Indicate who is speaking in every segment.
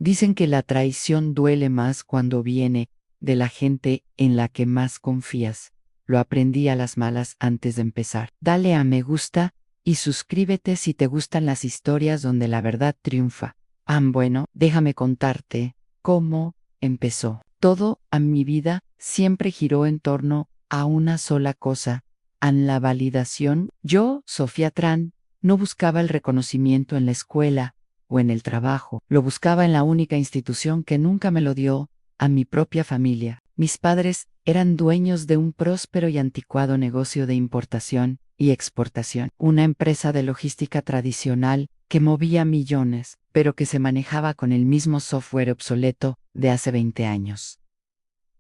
Speaker 1: Dicen que la traición duele más cuando viene de la gente en la que más confías. Lo aprendí a las malas antes de empezar. Dale a me gusta y suscríbete si te gustan las historias donde la verdad triunfa. Bueno, déjame contarte cómo empezó. Todo a mi vida siempre giró en torno a una sola cosa, a la validación. Yo, Sofía Tran, no buscaba el reconocimiento en la escuela o en el trabajo, lo buscaba en la única institución que nunca me lo dio, a mi propia familia. Mis padres eran dueños de un próspero y anticuado negocio de importación y exportación, una empresa de logística tradicional que movía millones, pero que se manejaba con el mismo software obsoleto de hace 20 años.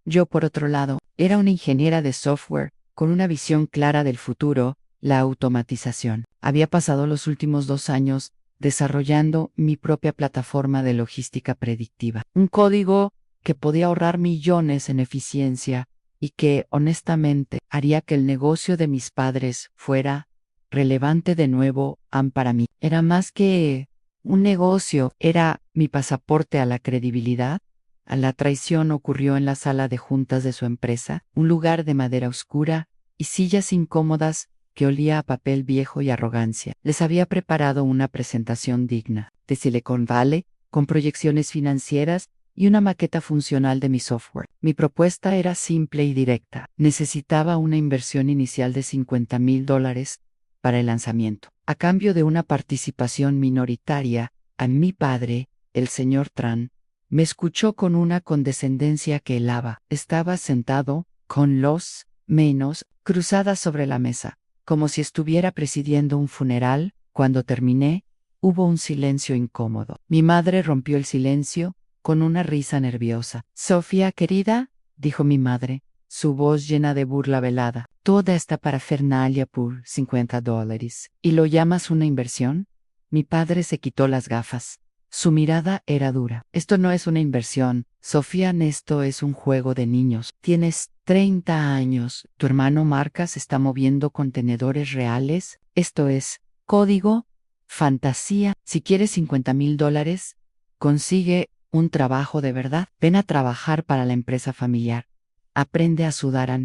Speaker 1: Yo, por otro lado, era una ingeniera de software con una visión clara del futuro, la automatización. Había pasado los últimos 2 años desarrollando mi propia plataforma de logística predictiva, un código que podía ahorrar millones en eficiencia y que, honestamente, haría que el negocio de mis padres fuera relevante de nuevo para mí. Era más que un negocio, era mi pasaporte a la credibilidad. A la traición ocurrió en la sala de juntas de su empresa, un lugar de madera oscura y sillas incómodas que olía a papel viejo y arrogancia. Les había preparado una presentación digna de Silicon Valley, con proyecciones financieras y una maqueta funcional de mi software. Mi propuesta era simple y directa. Necesitaba una inversión inicial de $50,000 para el lanzamiento. A cambio de una participación minoritaria, a mi padre, el señor Tran, me escuchó con una condescendencia que helaba. Estaba sentado, con las manos cruzadas sobre la mesa, como si estuviera presidiendo un funeral. Cuando terminé, hubo un silencio incómodo. Mi madre rompió el silencio con una risa nerviosa. Sofía, querida, dijo mi madre, su voz llena de burla velada, toda esta parafernalia por $50. ¿Y lo llamas una inversión? Mi padre se quitó las gafas. Su mirada era dura. Esto no es una inversión, Sofía, esto es un juego de niños. Tienes 30 años, tu hermano Marcas está moviendo contenedores reales. Esto es código, fantasía. Si quieres $50,000, consigue un trabajo de verdad. Ven a trabajar para la empresa familiar. Aprende a sudar.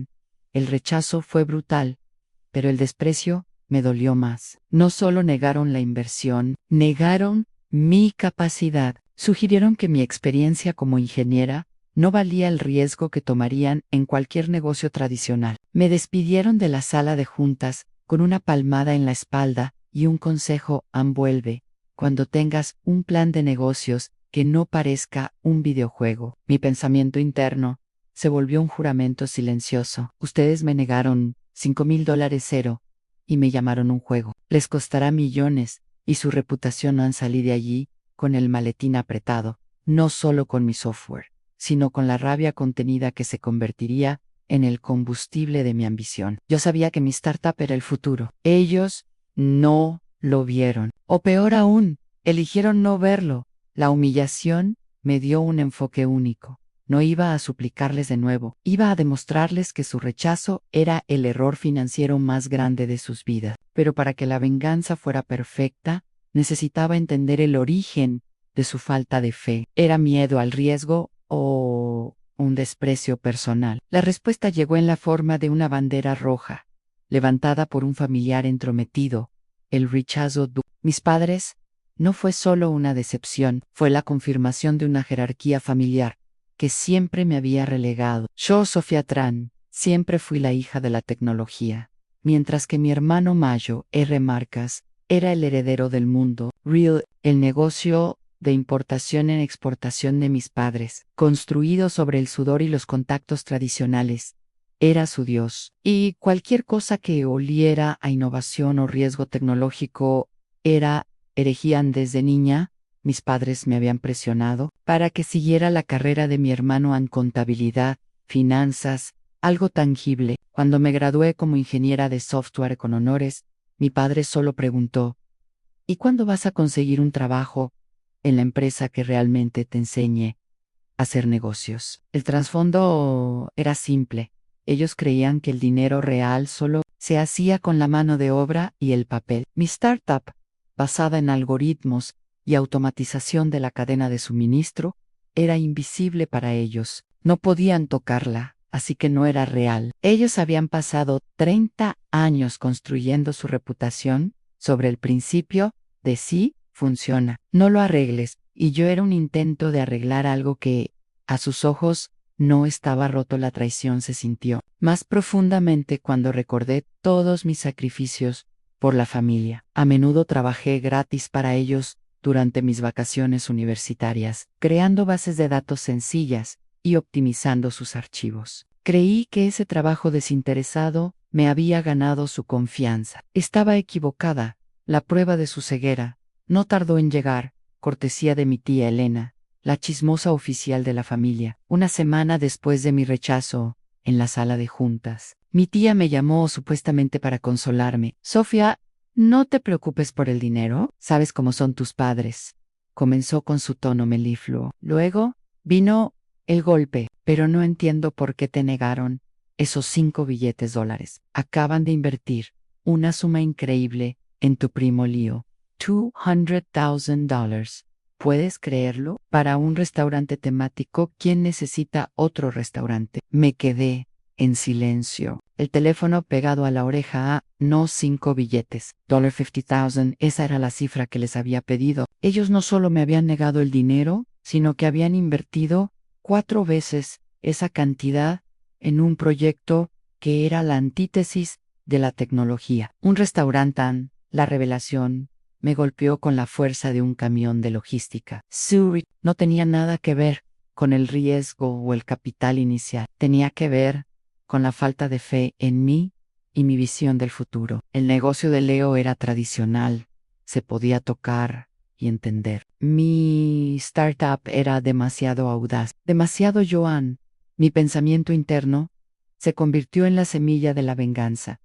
Speaker 1: El rechazo fue brutal, pero el desprecio me dolió más. No solo negaron la inversión, negaron mi capacidad. Sugirieron que mi experiencia como ingeniera no valía el riesgo que tomarían en cualquier negocio tradicional. Me despidieron de la sala de juntas con una palmada en la espalda y un consejo: vuelve cuando tengas un plan de negocios que no parezca un videojuego. Mi pensamiento interno se volvió un juramento silencioso. Ustedes me negaron $5,000 cero y me llamaron un juego. Les costará millones y su reputación han salido de allí con el maletín apretado, no solo con mi software, sino con la rabia contenida que se convertiría en el combustible de mi ambición. Yo sabía que mi startup era el futuro. Ellos no lo vieron. O peor aún, eligieron no verlo. La humillación me dio un enfoque único. No iba a suplicarles de nuevo, iba a demostrarles que su rechazo era el error financiero más grande de sus vidas. Pero para que la venganza fuera perfecta, necesitaba entender el origen de su falta de fe. ¿Era miedo al riesgo o un desprecio personal? La respuesta llegó en la forma de una bandera roja, levantada por un familiar entrometido, el rechazo. Mis padres no fue solo una decepción, fue la confirmación de una jerarquía familiar que siempre me había relegado. Yo, Sofía Tran, siempre fui la hija de la tecnología, mientras que mi hermano Mayo, R. Marcas, era el heredero del mundo real, el negocio de importación en exportación de mis padres, construido sobre el sudor y los contactos tradicionales. Era su Dios, y cualquier cosa que oliera a innovación o riesgo tecnológico era herejía. Desde niña, mis padres me habían presionado para que siguiera la carrera de mi hermano en contabilidad, finanzas, algo tangible. Cuando me gradué como ingeniera de software con honores, mi padre solo preguntó: ¿y cuándo vas a conseguir un trabajo en la empresa que realmente te enseñe a hacer negocios? El trasfondo era simple. Ellos creían que el dinero real solo se hacía con la mano de obra y el papel. Mi startup, basada en algoritmos y automatización de la cadena de suministro era invisible para ellos. No podían tocarla, así que no era real. Ellos habían pasado 30 años construyendo su reputación sobre el principio de sí funciona, no lo arregles, y yo era un intento de arreglar algo que, a sus ojos, no estaba roto. La traición se sintió más profundamente cuando recordé todos mis sacrificios por la familia. A menudo trabajé gratis para ellos durante mis vacaciones universitarias, creando bases de datos sencillas y optimizando sus archivos. Creí que ese trabajo desinteresado me había ganado su confianza. Estaba equivocada. La prueba de su ceguera no tardó en llegar, cortesía de mi tía Elena, la chismosa oficial de la familia. Una semana después de mi rechazo, en la sala de juntas, mi tía me llamó supuestamente para consolarme. Sofía, no te preocupes por el dinero, sabes cómo son tus padres. Comenzó con su tono melifluo. Luego vino el golpe, pero no entiendo por qué te negaron esos 5 billetes dólares. Acaban de invertir una suma increíble en tu primo Leo. $200,000. ¿Puedes creerlo? Para un restaurante temático, ¿quién necesita otro restaurante? Me quedé en silencio, el teléfono pegado a la oreja. No 5 billetes, $50,000, esa era la cifra que les había pedido. Ellos no solo me habían negado el dinero, sino que habían invertido 4 veces esa cantidad en un proyecto que era la antítesis de la tecnología. Un restaurante, la revelación, me golpeó con la fuerza de un camión de logística. Zurich no tenía nada que ver con el riesgo o el capital inicial. Tenía que ver con la falta de fe en mí y mi visión del futuro. El negocio de Leo era tradicional, se podía tocar y entender. Mi startup era demasiado audaz, demasiado Joan. Mi pensamiento interno se convirtió en la semilla de la venganza.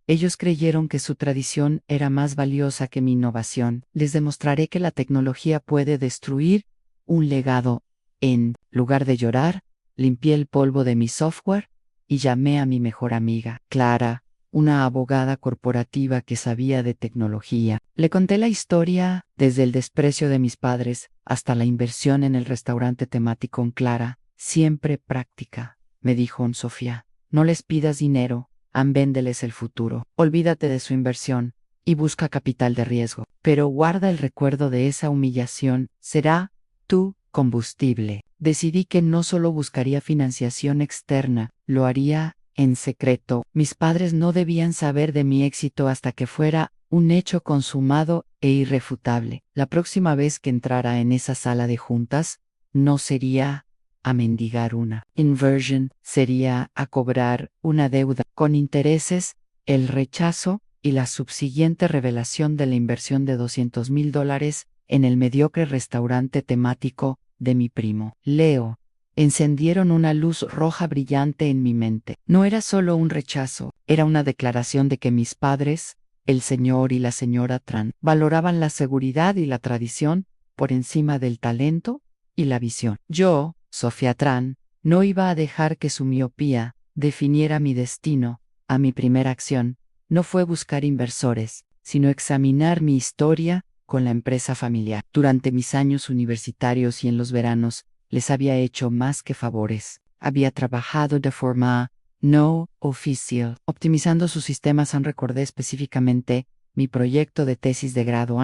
Speaker 1: Ellos creyeron que su tradición era más valiosa que mi innovación. Les demostraré que la tecnología puede destruir un legado. En lugar de llorar, limpié el polvo de mi software y llamé a mi mejor amiga, Clara, una abogada corporativa que sabía de tecnología. Le conté la historia, desde el desprecio de mis padres hasta la inversión en el restaurante temático en Clara, siempre práctica, me dijo Sofía. No les pidas dinero. Véndeles el futuro. Olvídate de su inversión y busca capital de riesgo. Pero guarda el recuerdo de esa humillación. Será tu combustible. Decidí que no solo buscaría financiación externa, lo haría en secreto. Mis padres no debían saber de mi éxito hasta que fuera un hecho consumado e irrefutable. La próxima vez que entrara en esa sala de juntas, no sería a mendigar una inversion, sería a cobrar una deuda con intereses, el rechazo y la subsiguiente revelación de la inversión de $200,000 en el mediocre restaurante temático de mi primo Leo. Encendieron una luz roja brillante en mi mente. No era solo un rechazo, era una declaración de que mis padres, el señor y la señora Tran, valoraban la seguridad y la tradición por encima del talento y la visión. Yo, Sofía Tran, no iba a dejar que su miopía definiera mi destino. A mi primera acción no fue buscar inversores, sino examinar mi historia con la empresa familiar. Durante mis años universitarios y en los veranos, les había hecho más que favores. Había trabajado de forma no oficial, optimizando sus sistemas. Recordé específicamente mi proyecto de tesis de grado,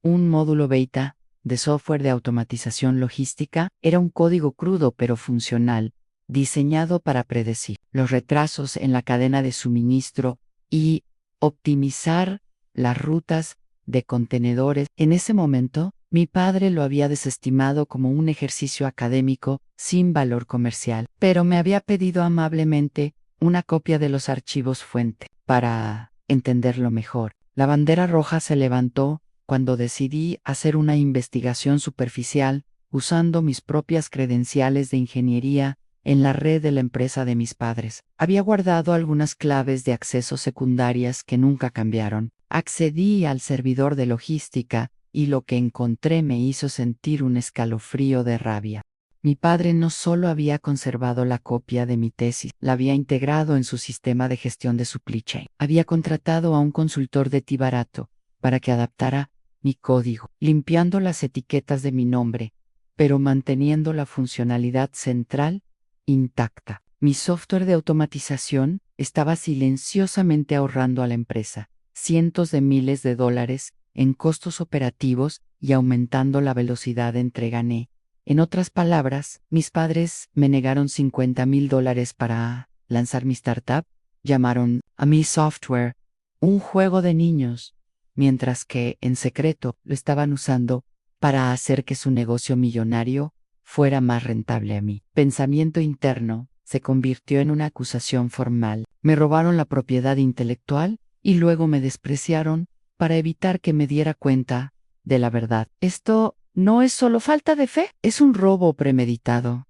Speaker 1: un módulo beta de software de automatización logística. Era un código crudo pero funcional, diseñado para predecir los retrasos en la cadena de suministro y optimizar las rutas de contenedores. En ese momento, mi padre lo había desestimado como un ejercicio académico sin valor comercial, pero me había pedido amablemente una copia de los archivos fuente para entenderlo mejor. La bandera roja se levantó cuando decidí hacer una investigación superficial usando mis propias credenciales de ingeniería en la red de la empresa de mis padres. Había guardado algunas claves de acceso secundarias que nunca cambiaron. Accedí al servidor de logística y lo que encontré me hizo sentir un escalofrío de rabia. Mi padre no solo había conservado la copia de mi tesis, la había integrado en su sistema de gestión de supply chain. Había contratado a un consultor de ti barato para que adaptara mi código, limpiando las etiquetas de mi nombre, pero manteniendo la funcionalidad central intacta. Mi software de automatización estaba silenciosamente ahorrando a la empresa cientos de miles de dólares en costos operativos y aumentando la velocidad de entrega. En otras palabras, mis padres me negaron $50,000 para lanzar mi startup. Llamaron a mi software un juego de niños, mientras que, en secreto, lo estaban usando para hacer que su negocio millonario fuera más rentable. A mi pensamiento interno se convirtió en una acusación formal. Me robaron la propiedad intelectual y luego me despreciaron para evitar que me diera cuenta de la verdad. Esto no es solo falta de fe, es un robo premeditado.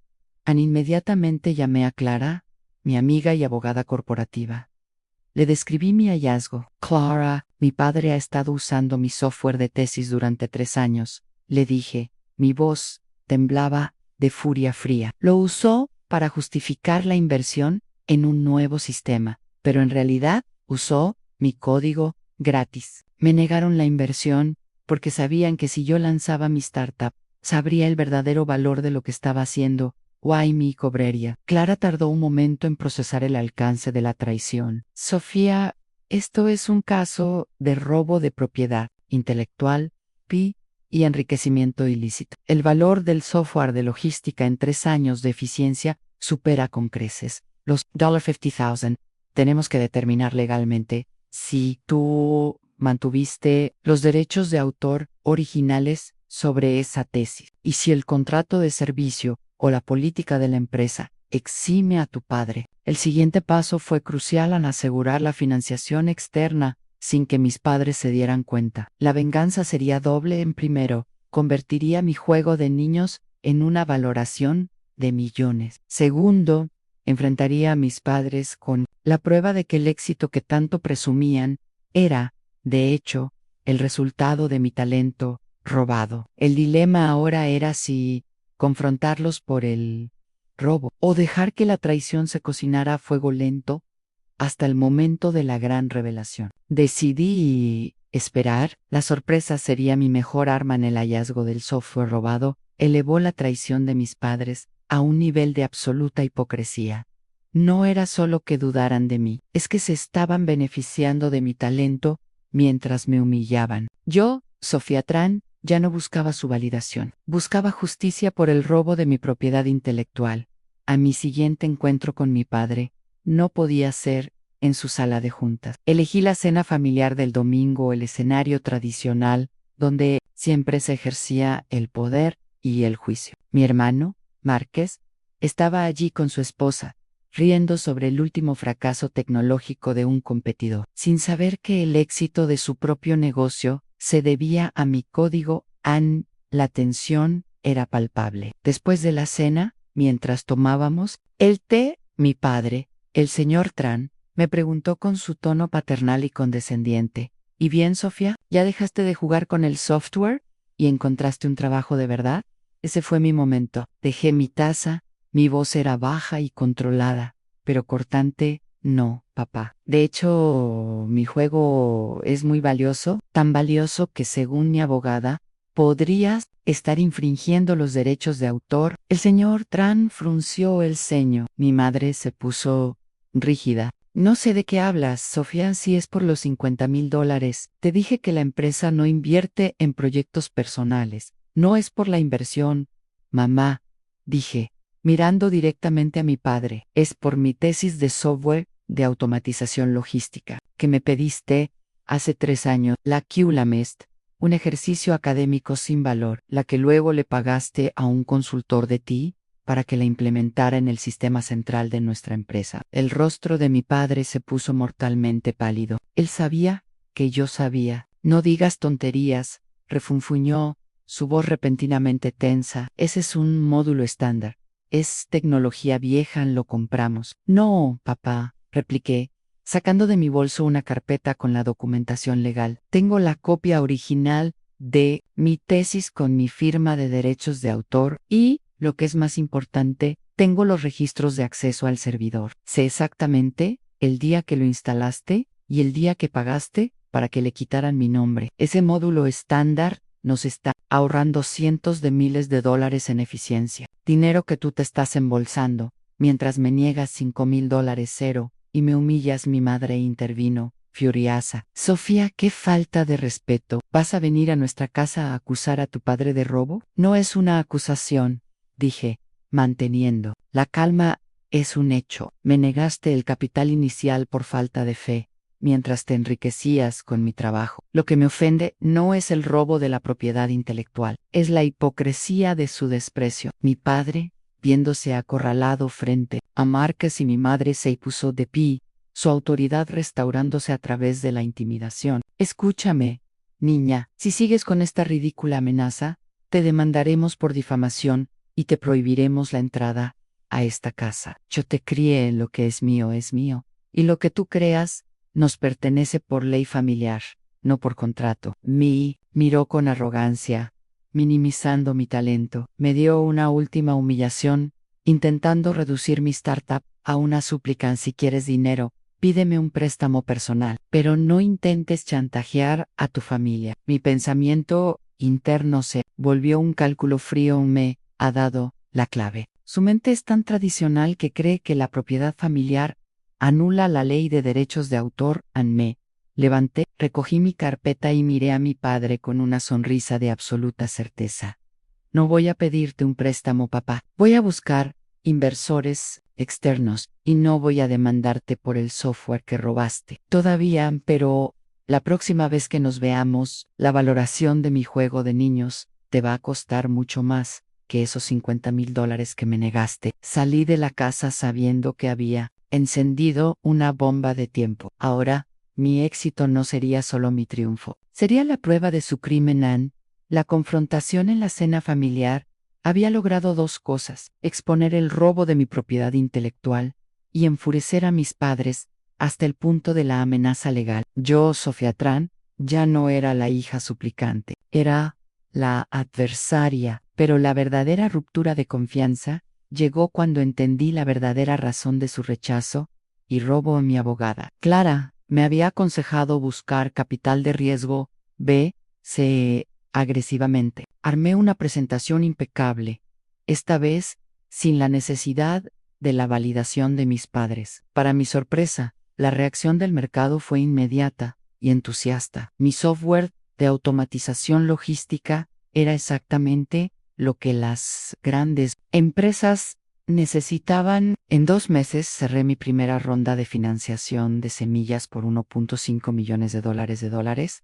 Speaker 1: Inmediatamente llamé a Clara, mi amiga y abogada corporativa. Le describí mi hallazgo. Clara, mi padre ha estado usando mi software de tesis durante 3 años, le dije. Mi voz temblaba de furia fría. Lo usó para justificar la inversión en un nuevo sistema, pero en realidad usó mi código gratis. Me negaron la inversión porque sabían que si yo lanzaba mi startup, sabría el verdadero valor de lo que estaba haciendo. Me cobraría. Clara tardó un momento en procesar el alcance de la traición. Sofía, esto es un caso de robo de propiedad intelectual, y enriquecimiento ilícito. El valor del software de logística en 3 años de eficiencia supera con creces los $50,000. Tenemos que determinar legalmente si tú mantuviste los derechos de autor originales sobre esa tesis y si el contrato de servicio o la política de la empresa exime a tu padre. El siguiente paso fue crucial al asegurar la financiación externa sin que mis padres se dieran cuenta. La venganza sería doble. En primero, convertiría mi juego de niños en una valoración de millones. Segundo, enfrentaría a mis padres con la prueba de que el éxito que tanto presumían era, de hecho, el resultado de mi talento robado. El dilema ahora era si confrontarlos por el robo o dejar que la traición se cocinara a fuego lento hasta el momento de la gran revelación. Decidí esperar. La sorpresa sería mi mejor arma. En el hallazgo del software robado elevó la traición de mis padres a un nivel de absoluta hipocresía. No era solo que dudaran de mí, es que se estaban beneficiando de mi talento mientras me humillaban. Yo, Sofía Tran, ya no buscaba su validación. Buscaba justicia por el robo de mi propiedad intelectual. A mi siguiente encuentro con mi padre no podía ser en su sala de juntas. Elegí la cena familiar del domingo, el escenario tradicional, donde siempre se ejercía el poder y el juicio. Mi hermano, Márquez, estaba allí con su esposa, riendo sobre el último fracaso tecnológico de un competidor, sin saber que el éxito de su propio negocio se debía a mi código. La tensión era palpable. Después de la cena, mientras tomábamos el té, mi padre, el señor Tran, me preguntó con su tono paternal y condescendiente: ¿Y bien, Sofía? ¿Ya dejaste de jugar con el software y encontraste un trabajo de verdad? Ese fue mi momento. Dejé mi taza, mi voz era baja y controlada, pero cortante. No, papá. De hecho, mi juego es muy valioso, tan valioso que, según mi abogada, podrías estar infringiendo los derechos de autor. El señor Tran frunció el ceño. Mi madre se puso rígida. No sé de qué hablas, Sofía, si es por los $50,000. Te dije que la empresa no invierte en proyectos personales. No es por la inversión, mamá, dije, mirando directamente a mi padre. Es por mi tesis de software de automatización logística, que me pediste hace 3 años, la QLAMEST, un ejercicio académico sin valor, la que luego le pagaste a un consultor de ti para que la implementara en el sistema central de nuestra empresa. El rostro de mi padre se puso mortalmente pálido. Él sabía que yo sabía. No digas tonterías, refunfuñó, su voz repentinamente tensa. Ese es un módulo estándar. Es tecnología vieja, lo compramos. No, papá, repliqué, sacando de mi bolso una carpeta con la documentación legal. Tengo la copia original de mi tesis con mi firma de derechos de autor y, lo que es más importante, tengo los registros de acceso al servidor. Sé exactamente el día que lo instalaste y el día que pagaste para que le quitaran mi nombre. Ese módulo estándar nos está ahorrando cientos de miles de dólares en eficiencia. Dinero que tú te estás embolsando, mientras me niegas $5,000 cero y me humillas. Mi madre intervino, furiosa. Sofía, qué falta de respeto. ¿Vas a venir a nuestra casa a acusar a tu padre de robo? No es una acusación, dije, manteniendo la calma. Es un hecho. Me negaste el capital inicial por falta de fe, mientras te enriquecías con mi trabajo. Lo que me ofende no es el robo de la propiedad intelectual, es la hipocresía de su desprecio. Mi padre, viéndose acorralado frente a Márquez, y mi madre se puso de pie, su autoridad restaurándose a través de la intimidación. Escúchame, niña, si sigues con esta ridícula amenaza, te demandaremos por difamación y te prohibiremos la entrada a esta casa. Yo te crié en lo que es mío, y lo que tú creas nos pertenece por ley familiar, no por contrato. Miró con arrogancia, minimizando mi talento. Me dio una última humillación, intentando reducir mi startup a una súplica. Si quieres dinero, pídeme un préstamo personal, pero no intentes chantajear a tu familia. Mi pensamiento interno se volvió un cálculo frío. Me ha dado la clave. Su mente es tan tradicional que cree que la propiedad familiar anula la ley de derechos de autor. Me levanté, recogí mi carpeta y miré a mi padre con una sonrisa de absoluta certeza. No voy a pedirte un préstamo, papá. Voy a buscar inversores externos y no voy a demandarte por el software que robaste. Todavía, pero la próxima vez que nos veamos, la valoración de mi juego de niños te va a costar mucho más que esos $50,000 que me negaste. Salí de la casa sabiendo que había encendido una bomba de tiempo. Ahora, mi éxito no sería solo mi triunfo, sería la prueba de su crimen. La confrontación en la cena familiar había logrado dos cosas: exponer el robo de mi propiedad intelectual y enfurecer a mis padres hasta el punto de la amenaza legal. Yo, Sofía Tran, ya no era la hija suplicante, era la adversaria, pero la verdadera ruptura de confianza llegó cuando entendí la verdadera razón de su rechazo y robo a mi abogada. Clara me había aconsejado buscar capital de riesgo B.C. agresivamente. Armé una presentación impecable, esta vez sin la necesidad de la validación de mis padres. Para mi sorpresa, la reacción del mercado fue inmediata y entusiasta. Mi software de automatización logística era exactamente lo que las grandes empresas necesitaban. En 2 meses cerré mi primera ronda de financiación de semillas por $1.5 millones.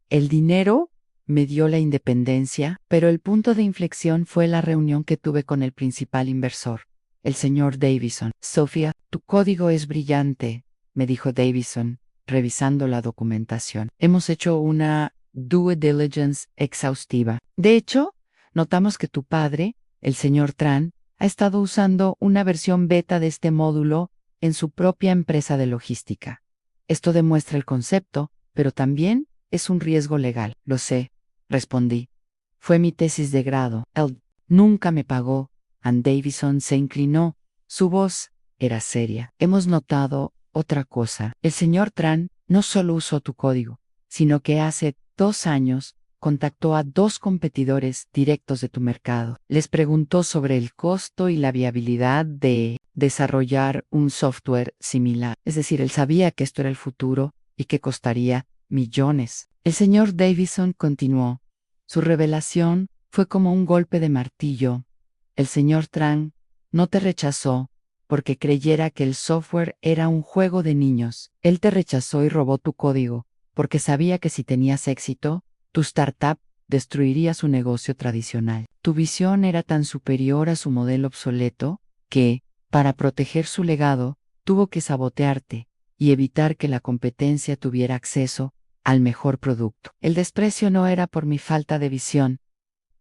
Speaker 1: El dinero me dio la independencia, pero el punto de inflexión fue la reunión que tuve con el principal inversor, el señor Davison. Sofía, tu código es brillante, me dijo Davison, revisando la documentación. Hemos hecho una due diligence exhaustiva. De hecho, notamos que tu padre, el señor Tran, ha estado usando una versión beta de este módulo en su propia empresa de logística. Esto demuestra el concepto, pero también es un riesgo legal. Lo sé, respondí. Fue mi tesis de grado. Él nunca me pagó. And Davison se inclinó. Su voz era seria. Hemos notado otra cosa. El señor Tran no solo usó tu código, sino que hace 2 años contactó a 2 competidores directos de tu mercado. Les preguntó sobre el costo y la viabilidad de desarrollar un software similar. Es decir, él sabía que esto era el futuro y que costaría millones. El señor Davison continuó. Su revelación fue como un golpe de martillo. El señor Tran no te rechazó porque creyera que el software era un juego de niños. Él te rechazó y robó tu código porque sabía que si tenías éxito, tu startup destruiría su negocio tradicional. Tu visión era tan superior a su modelo obsoleto que, para proteger su legado, tuvo que sabotearte y evitar que la competencia tuviera acceso al mejor producto. El desprecio no era por mi falta de visión,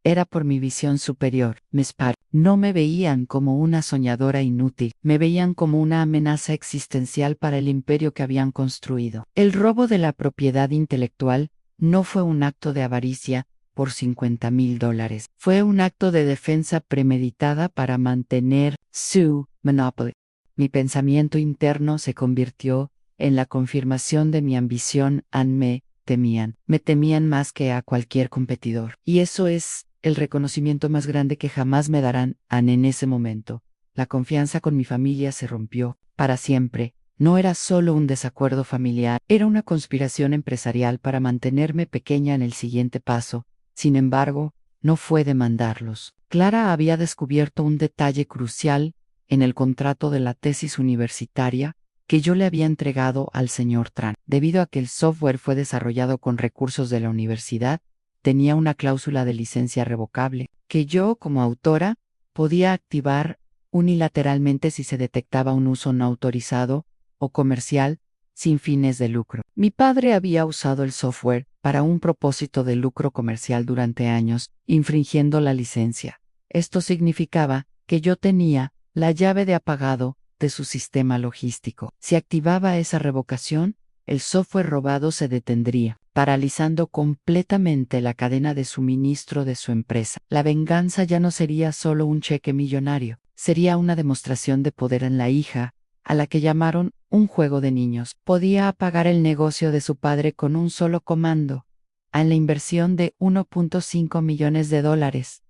Speaker 1: era por mi visión superior. Mis padres no me veían como una soñadora inútil, me veían como una amenaza existencial para el imperio que habían construido. El robo de la propiedad intelectual no fue un acto de avaricia por $50,000, fue un acto de defensa premeditada para mantener su monopoly. Mi pensamiento interno se convirtió en la confirmación de mi ambición. Me me temían más que a cualquier competidor. Y eso es el reconocimiento más grande que jamás me darán. En ese momento, la confianza con mi familia se rompió para siempre. No era solo un desacuerdo familiar, era una conspiración empresarial para mantenerme pequeña en el siguiente paso. Sin embargo, no fue demandarlos. Clara había descubierto un detalle crucial en el contrato de la tesis universitaria que yo le había entregado al señor Tran. Debido a que el software fue desarrollado con recursos de la universidad, tenía una cláusula de licencia revocable, que yo, como autora, podía activar unilateralmente si se detectaba un uso no autorizado o comercial sin fines de lucro. Mi padre había usado el software para un propósito de lucro comercial durante años, infringiendo la licencia. Esto significaba que yo tenía la llave de apagado de su sistema logístico. Si activaba esa revocación, el software robado se detendría, paralizando completamente la cadena de suministro de su empresa. La venganza ya no sería solo un cheque millonario, sería una demostración de poder en la hija, a la que llamaron un juego de niños. Podía apagar el negocio de su padre con un solo comando, a la inversión de $1.5 millones.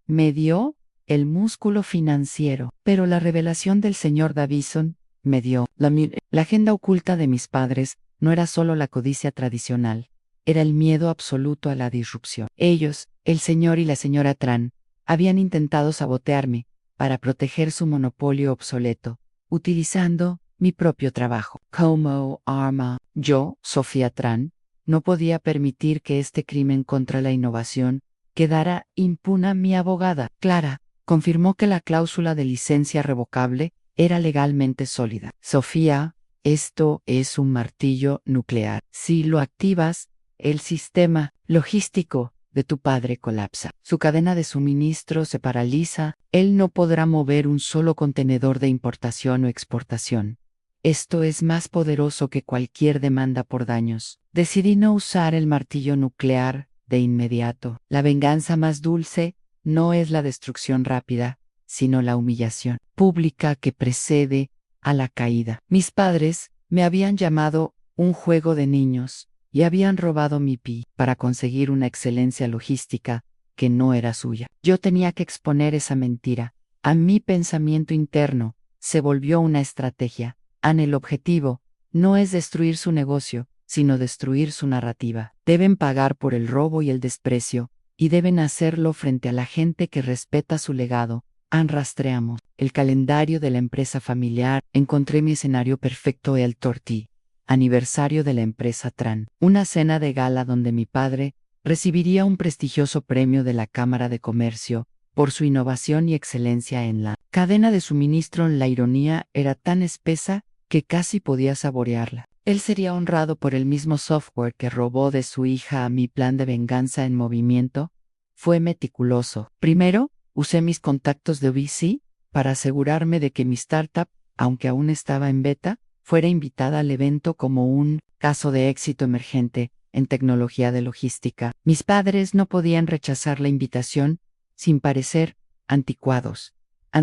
Speaker 1: Me dio el músculo financiero, pero la revelación del señor Davison me dio la agenda oculta de mis padres. No era solo la codicia tradicional, era el miedo absoluto a la disrupción. Ellos, el señor y la señora Tran, habían intentado sabotearme para proteger su monopolio obsoleto, utilizando mi propio trabajo como arma. Yo, Sofía Tran, no podía permitir que este crimen contra la innovación quedara impune. Mi abogada, Clara, confirmó que la cláusula de licencia revocable era legalmente sólida. Sofía, esto es un martillo nuclear. Si lo activas, el sistema logístico de tu padre colapsa. Su cadena de suministro se paraliza. Él no podrá mover un solo contenedor de importación o exportación. Esto es más poderoso que cualquier demanda por daños. Decidí no usar el martillo nuclear de inmediato. La venganza más dulce no es la destrucción rápida, sino la humillación pública que precede a la caída. Mis padres me habían llamado un juego de niños y habían robado mi pi para conseguir una excelencia logística que no era suya. Yo tenía que exponer esa mentira. A mi pensamiento interno se volvió una estrategia. El objetivo no es destruir su negocio, sino destruir su narrativa. Deben pagar por el robo y el desprecio, y deben hacerlo frente a la gente que respeta su legado. Rastreamos el calendario de la empresa familiar. Encontré mi escenario perfecto: el tortí, aniversario de la empresa Tran. Una cena de gala donde mi padre recibiría un prestigioso premio de la Cámara de Comercio por su innovación y excelencia en la cadena de suministro. La ironía era tan espesa que casi podía saborearla. Él sería honrado por el mismo software que robó de su hija. Mi plan de venganza en movimiento fue meticuloso. Primero, usé mis contactos de VC para asegurarme de que mi startup, aunque aún estaba en beta, fuera invitada al evento como un caso de éxito emergente en tecnología de logística. Mis padres no podían rechazar la invitación sin parecer anticuados.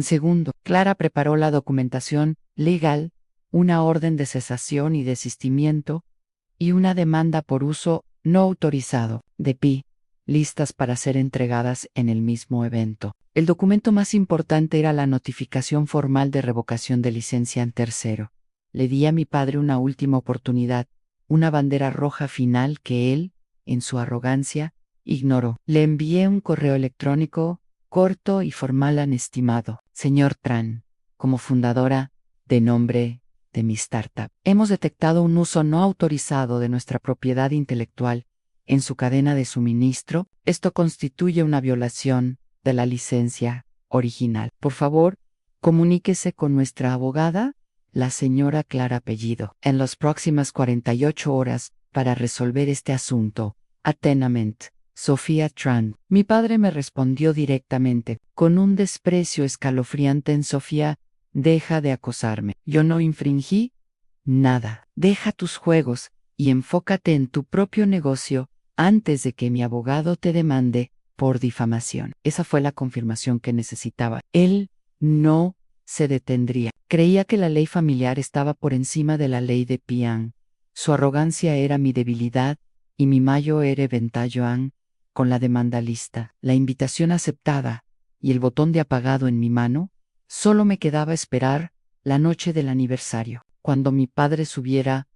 Speaker 1: Segundo, Clara preparó la documentación legal, una orden de cesación y desistimiento, y una demanda por uso no autorizado de pi, listas para ser entregadas en el mismo evento. El documento más importante era la notificación formal de revocación de licencia en tercero. Le di a mi padre una última oportunidad, una bandera roja final que él, en su arrogancia, ignoró. Le envié un correo electrónico corto y formal: estimado señor Tran, como fundadora de nombre de mi startup, hemos detectado un uso no autorizado de nuestra propiedad intelectual en su cadena de suministro. Esto constituye una violación de la licencia original. Por favor, comuníquese con nuestra abogada, la señora Clara Apellido, en las próximas 48 horas para resolver este asunto. Atentamente, Sofía Tran. Mi padre me respondió directamente, con un desprecio escalofriante: Sofía, deja de acosarme. Yo no infringí nada. Deja tus juegos y enfócate en tu propio negocio antes de que mi abogado te demande por difamación. Esa fue la confirmación que necesitaba. Él no se detendría. Creía que la ley familiar estaba por encima de la ley de Pian. Su arrogancia era mi debilidad y mi mayo ere Ventayoan, con la demanda lista, la invitación aceptada y el botón de apagado en mi mano, solo me quedaba esperar la noche del aniversario, cuando mi padre subiera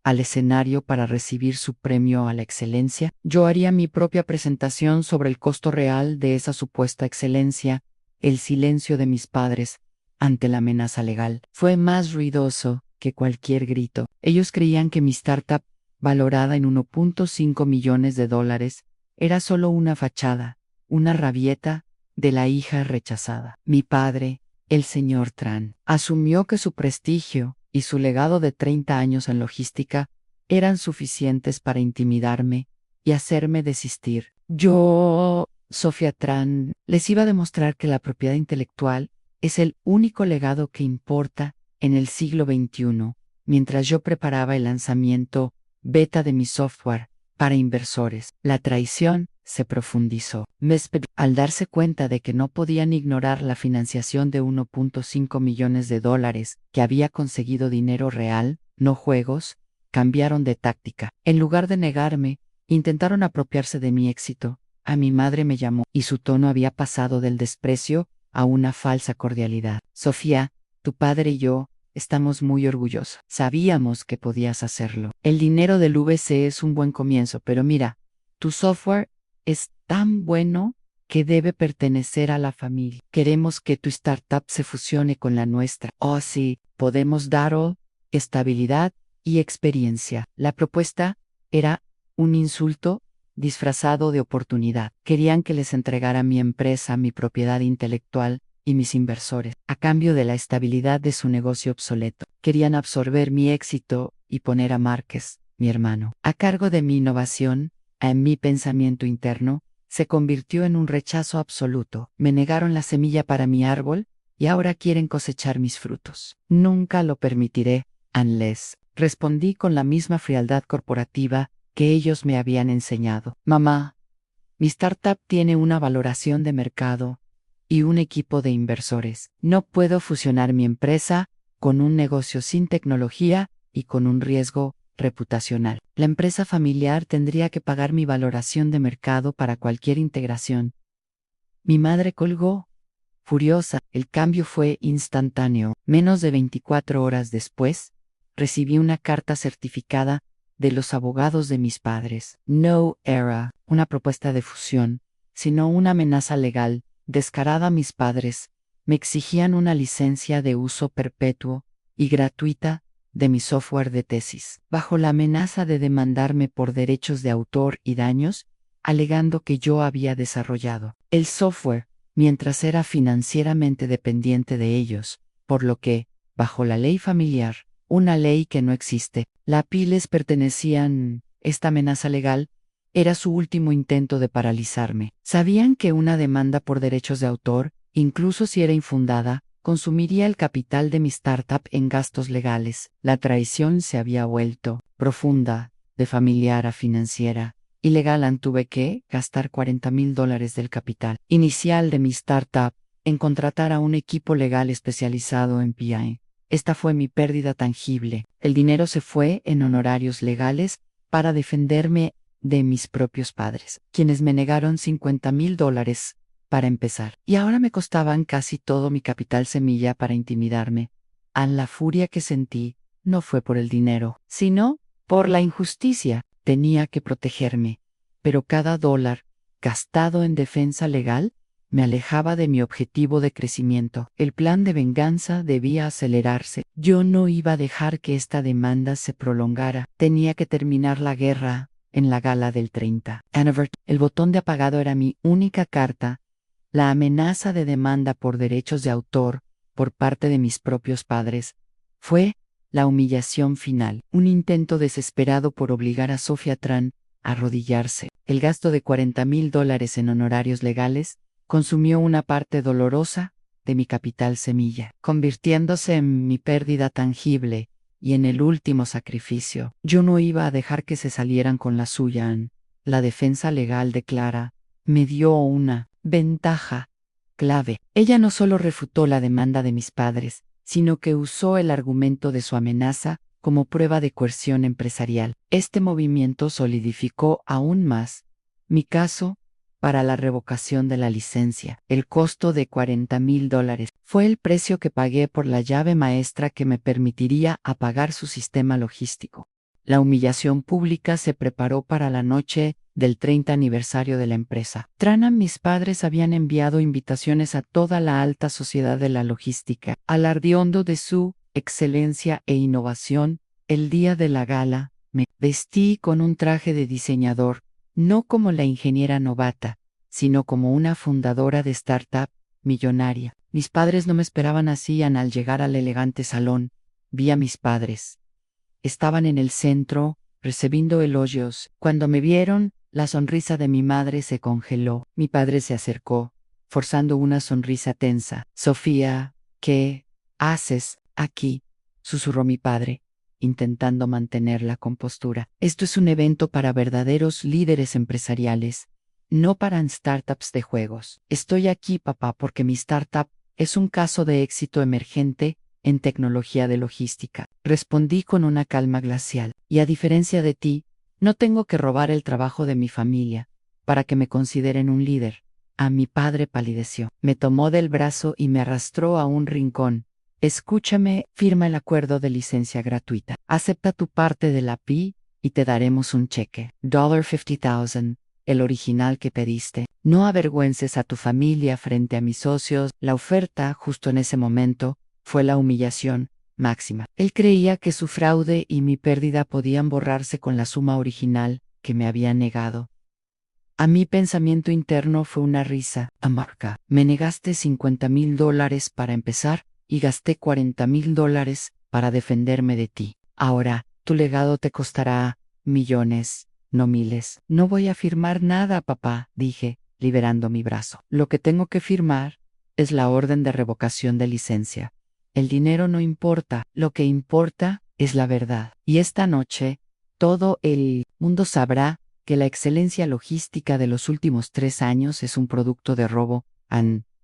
Speaker 1: al escenario para recibir su premio a la excelencia. Yo haría mi propia presentación sobre el costo real de esa supuesta excelencia. El silencio de mis padres ante la amenaza legal fue más ruidoso que cualquier grito. Ellos creían que mi startup, valorada en 1.5 millones de dólares, era solo una fachada, una rabieta de la hija rechazada. Mi padre, el señor Tran, asumió que su prestigio y su legado de 30 años en logística eran suficientes para intimidarme y hacerme desistir. Yo, Sofía Tran, les iba a demostrar que la propiedad intelectual es el único legado que importa en el siglo XXI, mientras yo preparaba el lanzamiento beta de mi software para inversores. La traición se profundizó. Mesped, al darse cuenta de que no podían ignorar la financiación de 1.5 millones de dólares, que había conseguido dinero real, no juegos, cambiaron de táctica. En lugar de negarme, intentaron apropiarse de mi éxito. A mi madre me llamó, y su tono había pasado del desprecio a una falsa cordialidad. Sofía, tu padre y yo estamos muy orgullosos. Sabíamos que podías hacerlo. El dinero del VC es un buen comienzo, pero mira, tu software es tan bueno que debe pertenecer a la familia. Queremos que tu startup se fusione con la nuestra. Oh, sí, podemos daros estabilidad y experiencia. La propuesta era un insulto disfrazado de oportunidad. Querían que les entregara mi empresa, mi propiedad intelectual y mis inversores, a cambio de la estabilidad de su negocio obsoleto. Querían absorber mi éxito y poner a Márquez, mi hermano, a cargo de mi innovación. En mi pensamiento interno, se convirtió en un rechazo absoluto. Me negaron la semilla para mi árbol y ahora quieren cosechar mis frutos. Nunca lo permitiré, unless, respondí con la misma frialdad corporativa que ellos me habían enseñado. Mamá, mi startup tiene una valoración de mercado y un equipo de inversores. No puedo fusionar mi empresa con un negocio sin tecnología y con un riesgo reputacional. La empresa familiar tendría que pagar mi valoración de mercado para cualquier integración. Mi madre colgó, furiosa. El cambio fue instantáneo. Menos de 24 horas después, recibí una carta certificada de los abogados de mis padres. No era una propuesta de fusión, sino una amenaza legal, descarada. Mis padres me exigían una licencia de uso perpetuo y gratuita de mi software de tesis, bajo la amenaza de demandarme por derechos de autor y daños, alegando que yo había desarrollado el software, mientras era financieramente dependiente de ellos, por lo que, bajo la ley familiar, una ley que no existe, la les pertenecían. Esta amenaza legal era su último intento de paralizarme. Sabían que una demanda por derechos de autor, incluso si era infundada, consumiría el capital de mi startup en gastos legales. La traición se había vuelto profunda, de familiar a financiera. Ilegal. Tuve que gastar $40,000 del capital inicial de mi startup en contratar a un equipo legal especializado en PI. Esta fue mi pérdida tangible. El dinero se fue en honorarios legales para defenderme de mis propios padres, quienes me negaron $50,000 para empezar. Y ahora me costaban casi todo mi capital semilla para intimidarme. La furia que sentí no fue por el dinero, sino por la injusticia. Tenía que protegerme, pero cada dólar gastado en defensa legal me alejaba de mi objetivo de crecimiento. El plan de venganza debía acelerarse. Yo no iba a dejar que esta demanda se prolongara. Tenía que terminar la guerra en la gala del 30. El botón de apagado era mi única carta. La amenaza de demanda por derechos de autor por parte de mis propios padres fue la humillación final, un intento desesperado por obligar a Sofía Tran a arrodillarse. El gasto de $40,000 en honorarios legales consumió una parte dolorosa de mi capital semilla, convirtiéndose en mi pérdida tangible y en el último sacrificio. Yo no iba a dejar que se salieran con la suya. La defensa legal de Clara me dio una ventaja clave. Ella no solo refutó la demanda de mis padres, sino que usó el argumento de su amenaza como prueba de coerción empresarial. Este movimiento solidificó aún más mi caso para la revocación de la licencia. El costo de $40,000 fue el precio que pagué por la llave maestra que me permitiría apagar su sistema logístico. La humillación pública se preparó para la noche del 30 aniversario de la empresa. Mis padres habían enviado invitaciones a toda la alta sociedad de la logística, alardeando de su excelencia e innovación. El día de la gala, me vestí con un traje de diseñador, no como la ingeniera novata, sino como una fundadora de startup millonaria. Mis padres no me esperaban así. Al llegar al elegante salón, vi a mis padres. Estaban en el centro, recibiendo elogios. Cuando me vieron, la sonrisa de mi madre se congeló. Mi padre se acercó, forzando una sonrisa tensa. «Sofía, ¿qué haces aquí?», susurró mi padre, intentando mantener la compostura. «Esto es un evento para verdaderos líderes empresariales, no para startups de juegos. Estoy aquí, papá, porque mi startup es un caso de éxito emergente en tecnología de logística», respondí con una calma glacial. «Y a diferencia de ti, no tengo que robar el trabajo de mi familia para que me consideren un líder». A mi padre palideció. Me tomó del brazo y me arrastró a un rincón. «Escúchame, firma el acuerdo de licencia gratuita. Acepta tu parte de la PI y te daremos un cheque. $50,000, el original que pediste. No avergüences a tu familia frente a mis socios». La oferta, justo en ese momento, fue la humillación máxima. Él creía que su fraude y mi pérdida podían borrarse con la suma original que me había negado. A mi pensamiento interno fue una risa amarga. Me negaste $50,000 para empezar y gasté $40,000 para defenderme de ti. Ahora, tu legado te costará millones, no miles. «No voy a firmar nada, papá», dije, liberando mi brazo. «Lo que tengo que firmar es la orden de revocación de licencia. El dinero no importa, lo que importa es la verdad. Y esta noche, todo el mundo sabrá que la excelencia logística de los últimos 3 años es un producto de robo».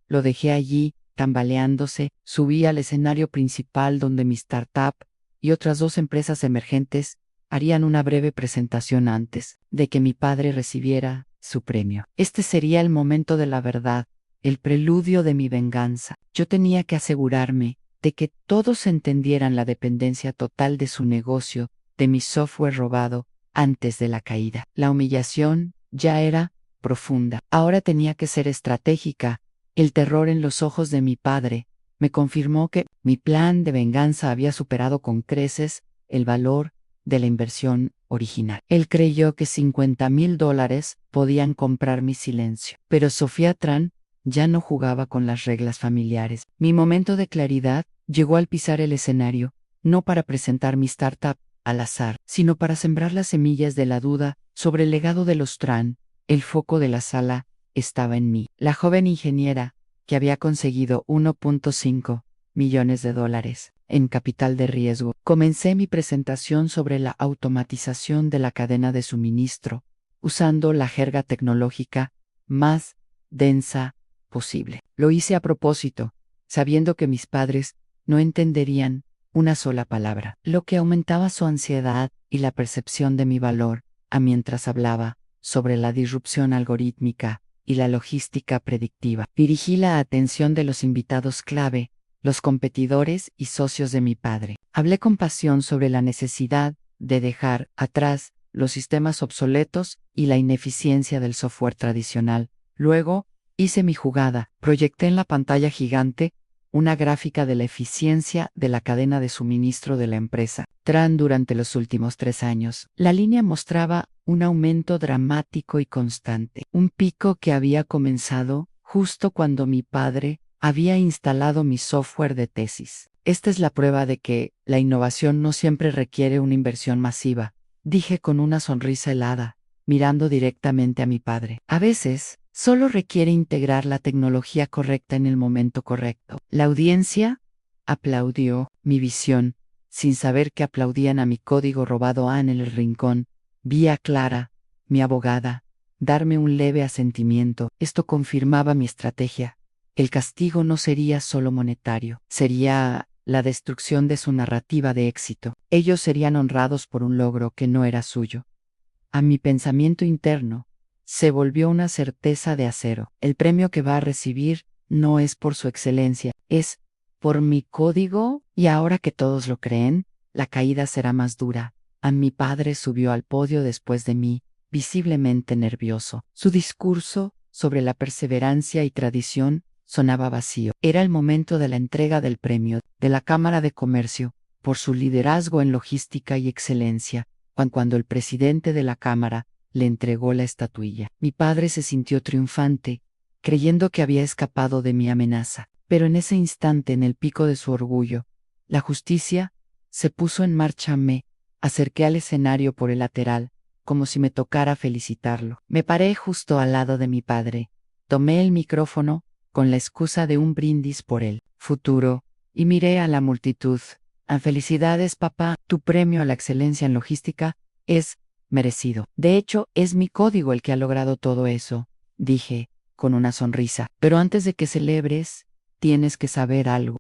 Speaker 1: Lo dejé allí, tambaleándose, subí al escenario principal donde mi startup y otras 2 empresas emergentes harían una breve presentación antes de que mi padre recibiera su premio. Este sería el momento de la verdad, el preludio de mi venganza. Yo tenía que asegurarme de que todos entendieran la dependencia total de su negocio, de mi software robado, antes de la caída. La humillación ya era profunda. Ahora tenía que ser estratégica. El terror en los ojos de mi padre me confirmó que mi plan de venganza había superado con creces el valor de la inversión original. Él creyó que $50,000 podían comprar mi silencio. Pero Sofía Tran ya no jugaba con las reglas familiares. Mi momento de claridad llegó al pisar el escenario, no para presentar mi startup al azar, sino para sembrar las semillas de la duda sobre el legado de los Tran. El foco de la sala estaba en mí, la joven ingeniera que había conseguido $1.5 millones en capital de riesgo. Comencé mi presentación sobre la automatización de la cadena de suministro, usando la jerga tecnológica más densa posible. Lo hice a propósito, sabiendo que mis padres no entenderían una sola palabra, lo que aumentaba su ansiedad y la percepción de mi valor, mientras hablaba sobre la disrupción algorítmica y la logística predictiva. Dirigí la atención de los invitados clave, los competidores y socios de mi padre. Hablé con pasión sobre la necesidad de dejar atrás los sistemas obsoletos y la ineficiencia del software tradicional. Luego, hice mi jugada. Proyecté en la pantalla gigante una gráfica de la eficiencia de la cadena de suministro de la empresa Tran durante los últimos 3 años. La línea mostraba un aumento dramático y constante, un pico que había comenzado justo cuando mi padre había instalado mi software de tesis. «Esta es la prueba de que la innovación no siempre requiere una inversión masiva», dije con una sonrisa helada, mirando directamente a mi padre. «A veces, solo requiere integrar la tecnología correcta en el momento correcto». La audiencia aplaudió mi visión, sin saber que aplaudían a mi código robado. En el rincón vi a Clara, mi abogada, darme un leve asentimiento. Esto confirmaba mi estrategia. El castigo no sería solo monetario, sería la destrucción de su narrativa de éxito. Ellos serían honrados por un logro que no era suyo. A mi pensamiento interno se volvió una certeza de acero. El premio que va a recibir no es por su excelencia, es por mi código, y ahora que todos lo creen, la caída será más dura. A mi padre subió al podio después de mí, visiblemente nervioso. Su discurso sobre la perseverancia y tradición sonaba vacío. Era el momento de la entrega del premio de la Cámara de Comercio por su liderazgo en logística y excelencia. Cuando el presidente de la Cámara le entregó la estatuilla, mi padre se sintió triunfante, creyendo que había escapado de mi amenaza. Pero en ese instante, en el pico de su orgullo, la justicia se puso en marcha. Me acerqué al escenario por el lateral, como si me tocara felicitarlo. Me paré justo al lado de mi padre. Tomé el micrófono con la excusa de un brindis por el futuro y miré a la multitud. Felicidades, papá, tu premio a la excelencia en logística es merecido. De hecho, es mi código el que ha logrado todo eso, dije, con una sonrisa. Pero antes de que celebres, tienes que saber algo.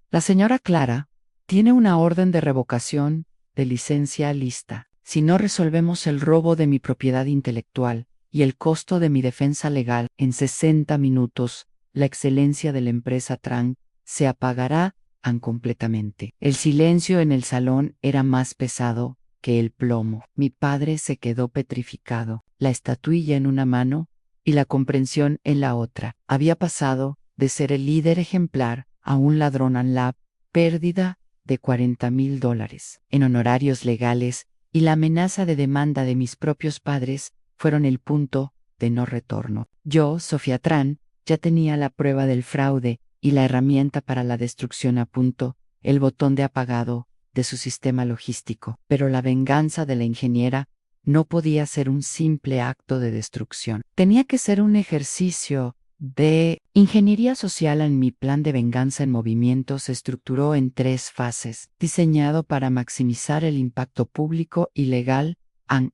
Speaker 1: La señora Clara tiene una orden de revocación de licencia lista. Si no resolvemos el robo de mi propiedad intelectual y el costo de mi defensa legal en 60 minutos, la excelencia de la empresa Tran se apagará completamente. El silencio en el salón era más pesado que el plomo. Mi padre se quedó petrificado, la estatuilla en una mano y la comprensión en la otra. Había pasado de ser el líder ejemplar a un ladrón en la pérdida de $40,000 en honorarios legales y la amenaza de demanda de mis propios padres fueron el punto de no retorno. Yo, Sofía Tran, ya tenía la prueba del fraude y la herramienta para la destrucción a punto, el botón de apagado de su sistema logístico. Pero la venganza de la ingeniera no podía ser un simple acto de destrucción. Tenía que ser un ejercicio de ingeniería social. En mi plan de venganza en movimiento se estructuró en 3 fases, diseñado para maximizar el impacto público y legal.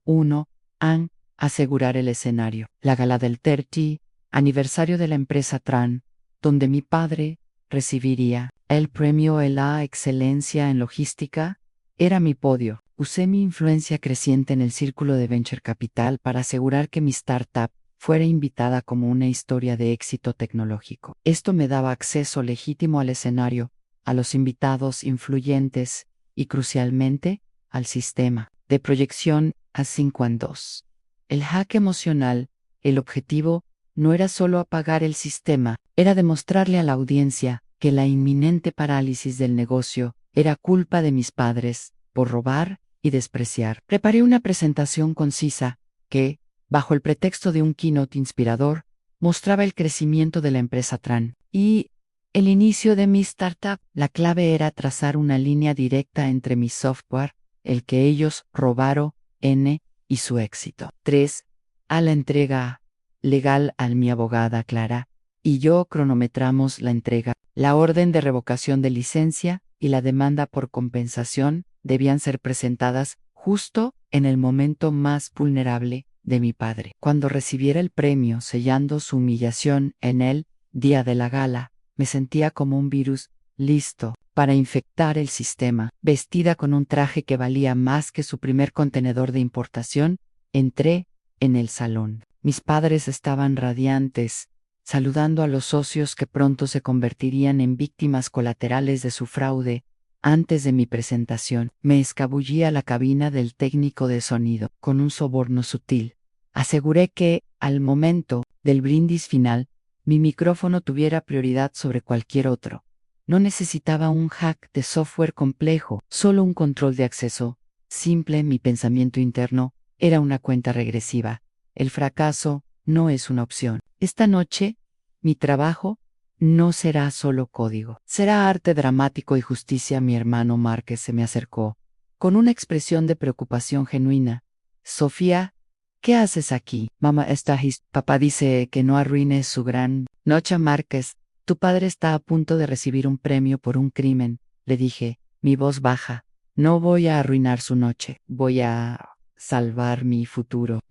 Speaker 1: 1. Asegurar el escenario. La gala del 30 aniversario de la empresa Tran, donde mi padre recibiría el premio a la excelencia en logística, era mi podio. Usé mi influencia creciente en el círculo de Venture Capital para asegurar que mi startup fuera invitada como una historia de éxito tecnológico. Esto me daba acceso legítimo al escenario, a los invitados influyentes y, crucialmente, al sistema de proyección a 5 en 2. El hack emocional, el objetivo, no era solo apagar el sistema, era demostrarle a la audiencia que la inminente parálisis del negocio era culpa de mis padres por robar y despreciar. Preparé una presentación concisa que, bajo el pretexto de un keynote inspirador, mostraba el crecimiento de la empresa Tran y el inicio de mi startup. La clave era trazar una línea directa entre mi software, el que ellos robaron, y su éxito. 3. A la entrega legal. Mi abogada Clara y yo cronometramos la entrega. La orden de revocación de licencia y la demanda por compensación debían ser presentadas justo en el momento más vulnerable de mi padre. Cuando recibiera el premio, sellando su humillación en el día de la gala, me sentía como un virus listo para infectar el sistema. Vestida con un traje que valía más que su primer contenedor de importación, entré en el salón. Mis padres estaban radiantes, saludando a los socios que pronto se convertirían en víctimas colaterales de su fraude. Antes de mi presentación, me escabullí a la cabina del técnico de sonido. Con un soborno sutil, aseguré que, al momento del brindis final, mi micrófono tuviera prioridad sobre cualquier otro. No necesitaba un hack de software complejo, solo un control de acceso simple. Mi pensamiento interno era una cuenta regresiva. El fracaso no es una opción. Esta noche, mi trabajo no será solo código, será arte dramático y justicia. Mi hermano Márquez se me acercó, con una expresión de preocupación genuina. Sofía, ¿qué haces aquí? Mamá papá dice que no arruines su gran noche. Márquez, tu padre está a punto de recibir un premio por un crimen, le dije, mi voz baja. No voy a arruinar su noche, voy a salvar mi futuro.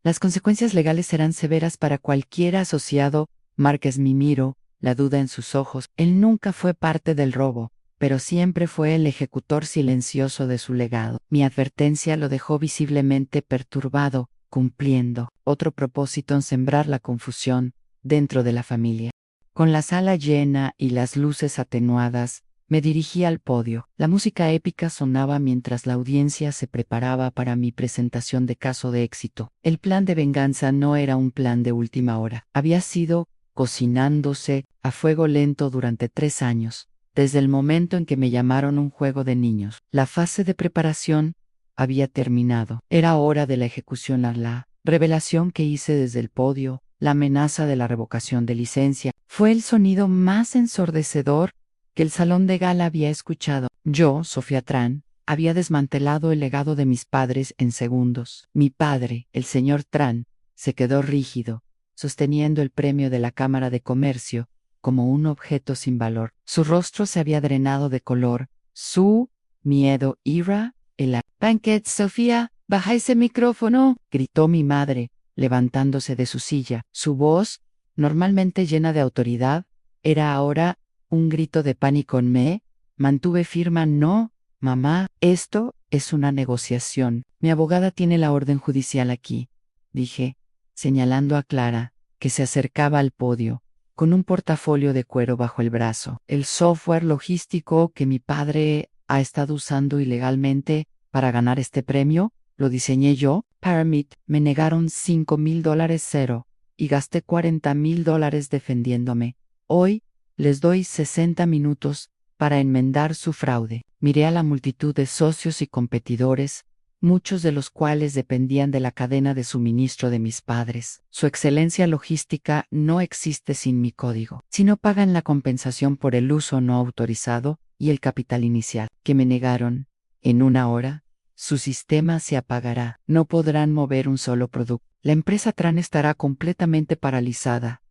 Speaker 1: Las consecuencias legales serán severas para cualquier asociado. Márquez me miró, la duda en sus ojos. Él nunca fue parte del robo, pero siempre fue el ejecutor silencioso de su legado. Mi advertencia lo dejó visiblemente perturbado, cumpliendo otro propósito en sembrar la confusión dentro de la familia. Con la sala llena y las luces atenuadas, me dirigí al podio. La música épica sonaba mientras la audiencia se preparaba para mi presentación de caso de éxito. El plan de venganza no era un plan de última hora. Había sido cocinándose a fuego lento durante 3 años, desde el momento en que me llamaron un juego de niños. La fase de preparación había terminado. Era hora de la ejecución. La revelación que hice desde el podio, la amenaza de la revocación de licencia, fue el sonido más ensordecedor que el salón de gala había escuchado. Yo, Sofía Tran, había desmantelado el legado de mis padres en segundos. Mi padre, el señor Tran, se quedó rígido, sosteniendo el premio de la Cámara de Comercio como un objeto sin valor. Su rostro se había drenado de color. Su miedo, ira, el banquet. Sofía, baja ese micrófono, gritó mi madre, levantándose de su silla. Su voz, normalmente llena de autoridad, era ahora un grito de pánico. Me mantuve firme. No, mamá, esto es una negociación. Mi abogada tiene la orden judicial aquí, dije, señalando a Clara, que se acercaba al podio, con un portafolio de cuero bajo el brazo. El software logístico que mi padre ha estado usando ilegalmente para ganar este premio, lo diseñé yo. Paramit, me negaron $5,000 cero, y gasté $40,000 defendiéndome. Hoy les doy 60 minutos para enmendar su fraude. Miré a la multitud de socios y competidores, muchos de los cuales dependían de la cadena de suministro de mis padres. Su excelencia logística no existe sin mi código. Si no pagan la compensación por el uso no autorizado y el capital inicial que me negaron, en 1 hora, su sistema se apagará. No podrán mover un solo producto. La empresa Tran estará completamente paralizada.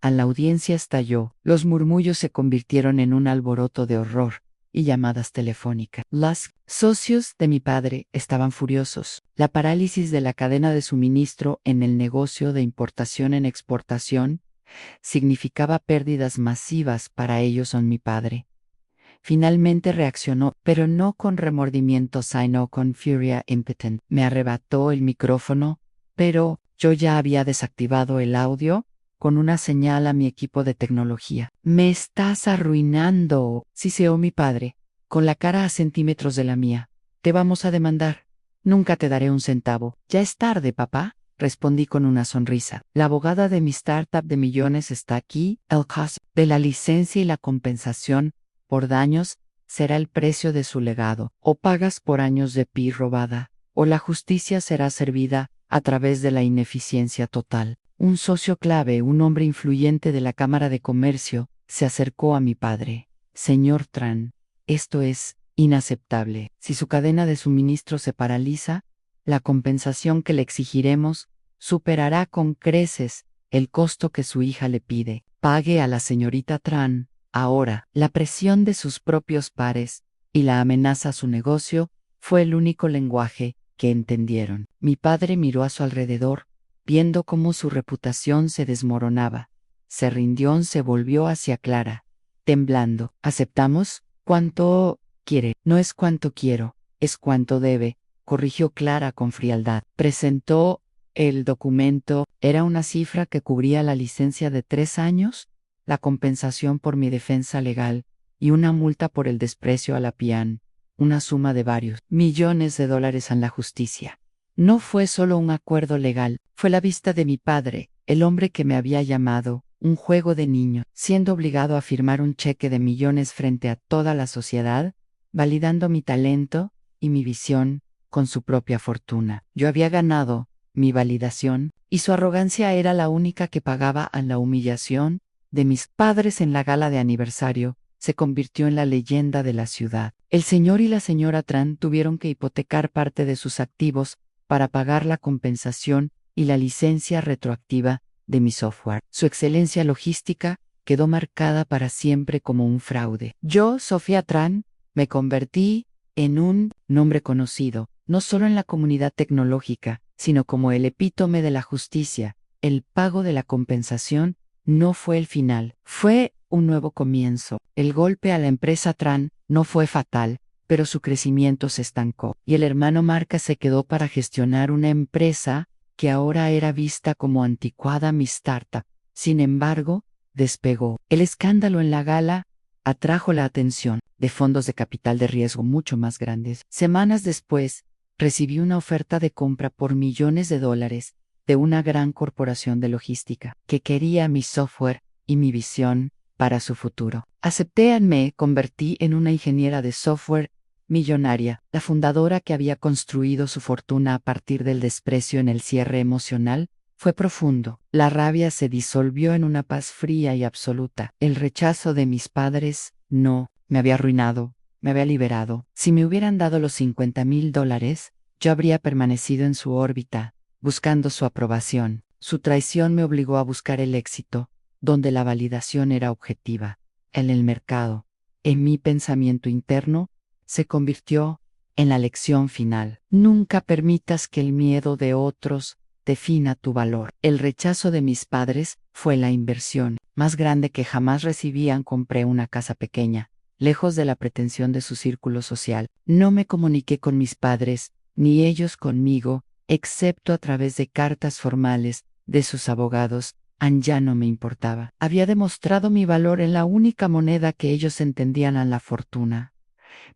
Speaker 1: A la audiencia estalló. Los murmullos se convirtieron en un alboroto de horror y llamadas telefónicas. Los socios de mi padre estaban furiosos. La parálisis de la cadena de suministro en el negocio de importación en exportación significaba pérdidas masivas para ellos. Mi padre finalmente reaccionó, pero no con remordimiento, sino con furia impotent. Me arrebató el micrófono, pero yo ya había desactivado el audio con una señal a mi equipo de tecnología. «Me estás arruinando», siseó mi padre, con la cara a centímetros de la mía. «Te vamos a demandar. Nunca te daré un centavo». «Ya es tarde, papá», respondí con una sonrisa. «La abogada de mi startup de millones está aquí. El costo de la licencia y la compensación por daños será el precio de su legado. O pagas por años de pi robada, o la justicia será servida a través de la ineficiencia total». Un socio clave, un hombre influyente de la Cámara de Comercio, se acercó a mi padre. «Señor Tran, esto es inaceptable. Si su cadena de suministro se paraliza, la compensación que le exigiremos superará con creces el costo que su hija le pide. Pague a la señorita Tran ahora». La presión de sus propios pares y la amenaza a su negocio fue el único lenguaje que entendieron. Mi padre miró a su alrededor, viendo cómo su reputación se desmoronaba. Se rindió, se volvió hacia Clara, temblando. «¿Aceptamos? ¿Cuánto quiere?» «No es cuánto quiero, es cuánto debe», corrigió Clara con frialdad. Presentó el documento. Era una cifra que cubría la licencia de 3 años, la compensación por mi defensa legal y una multa por el desprecio a la PIAN, una suma de varios millones de dólares en la justicia. No fue solo un acuerdo legal, fue la vista de mi padre, el hombre que me había llamado un juego de niño, siendo obligado a firmar un cheque de millones frente a toda la sociedad, validando mi talento y mi visión con su propia fortuna. Yo había ganado mi validación, y su arrogancia era la única que pagaba a la humillación de mis padres en la gala de aniversario. Se convirtió en la leyenda de la ciudad. El señor y la señora Tran tuvieron que hipotecar parte de sus activos para pagar la compensación y la licencia retroactiva de mi software. Su excelencia logística quedó marcada para siempre como un fraude. Yo, Sofía Tran, me convertí en un nombre conocido, no solo en la comunidad tecnológica, sino como el epítome de la justicia. El pago de la compensación no fue el final, fue un nuevo comienzo. El golpe a la empresa Tran No fue fatal, pero su crecimiento se estancó, y el hermano Marca se quedó para gestionar una empresa que ahora era vista como anticuada mi startup. Sin embargo, despegó. El escándalo en la gala atrajo la atención de fondos de capital de riesgo mucho más grandes. Semanas después, recibí una oferta de compra por millones de dólares de una gran corporación de logística que quería mi software y mi visión para su futuro. Acepté y me convertí en una ingeniera de software millonaria, la fundadora que había construido su fortuna a partir del desprecio en el cierre emocional. Fue profundo. La rabia se disolvió en una paz fría y absoluta. El rechazo de mis padres, no, me había arruinado, me había liberado. Si me hubieran dado los $50,000, yo habría permanecido en su órbita, buscando su aprobación. Su traición me obligó a buscar el éxito, donde la validación era objetiva, en el mercado. En mi pensamiento interno, se convirtió en la lección final. Nunca permitas que el miedo de otros defina tu valor. El rechazo de mis padres fue la inversión más grande que jamás recibían. Compré una casa pequeña, lejos de la pretensión de su círculo social. No me comuniqué con mis padres, ni ellos conmigo, excepto a través de cartas formales de sus abogados. Ya no me importaba. Había demostrado mi valor en la única moneda que ellos entendían, a la fortuna.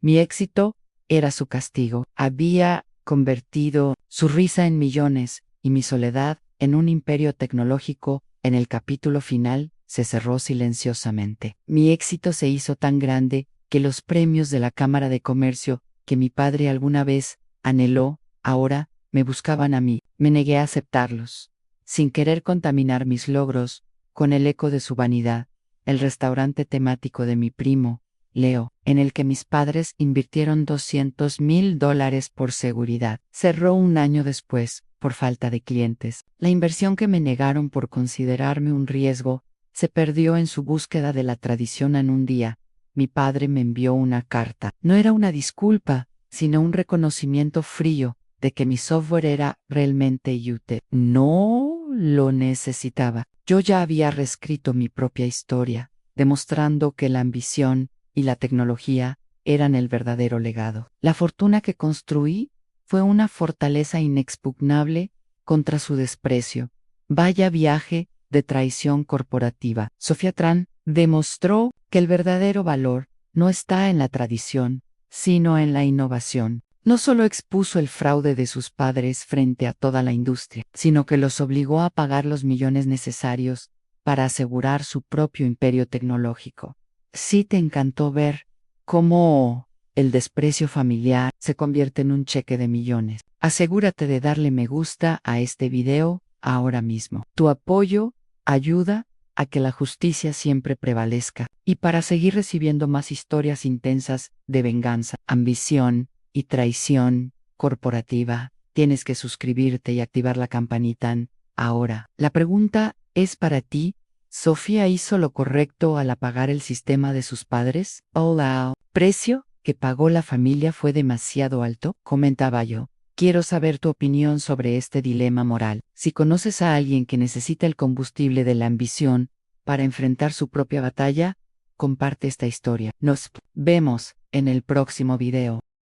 Speaker 1: Mi éxito era su castigo. Había convertido su risa en millones y mi soledad en un imperio tecnológico. En el capítulo final se cerró silenciosamente. Mi éxito se hizo tan grande que los premios de la Cámara de Comercio que mi padre alguna vez anheló, ahora me buscaban a mí. Me negué a aceptarlos, sin querer contaminar mis logros con el eco de su vanidad. El restaurante temático de mi primo, Leo, en el que mis padres invirtieron $200,000 por seguridad, cerró un año después, por falta de clientes. La inversión que me negaron por considerarme un riesgo se perdió en su búsqueda de la tradición. En un día, mi padre me envió una carta. No era una disculpa, sino un reconocimiento frío de que mi software era realmente útil. No lo necesitaba. Yo ya había reescrito mi propia historia, demostrando que la ambición y la tecnología eran el verdadero legado. La fortuna que construí fue una fortaleza inexpugnable contra su desprecio. Vaya viaje de traición corporativa. Sofía Tran demostró que el verdadero valor no está en la tradición, sino en la innovación. No solo expuso el fraude de sus padres frente a toda la industria, sino que los obligó a pagar los millones necesarios para asegurar su propio imperio tecnológico. Sí te encantó ver cómo el desprecio familiar se convierte en un cheque de millones. Asegúrate de darle me gusta a este video ahora mismo. Tu apoyo ayuda a que la justicia siempre prevalezca. Y para seguir recibiendo más historias intensas de venganza, ambición y traición corporativa, tienes que suscribirte y activar la campanita ahora. La pregunta es para ti. ¿Sofía hizo lo correcto al apagar el sistema de sus padres? Hola. ¿Precio que pagó la familia fue demasiado alto? Comentaba yo. Quiero saber tu opinión sobre este dilema moral. Si conoces a alguien que necesita el combustible de la ambición para enfrentar su propia batalla, comparte esta historia. Nos vemos en el próximo video.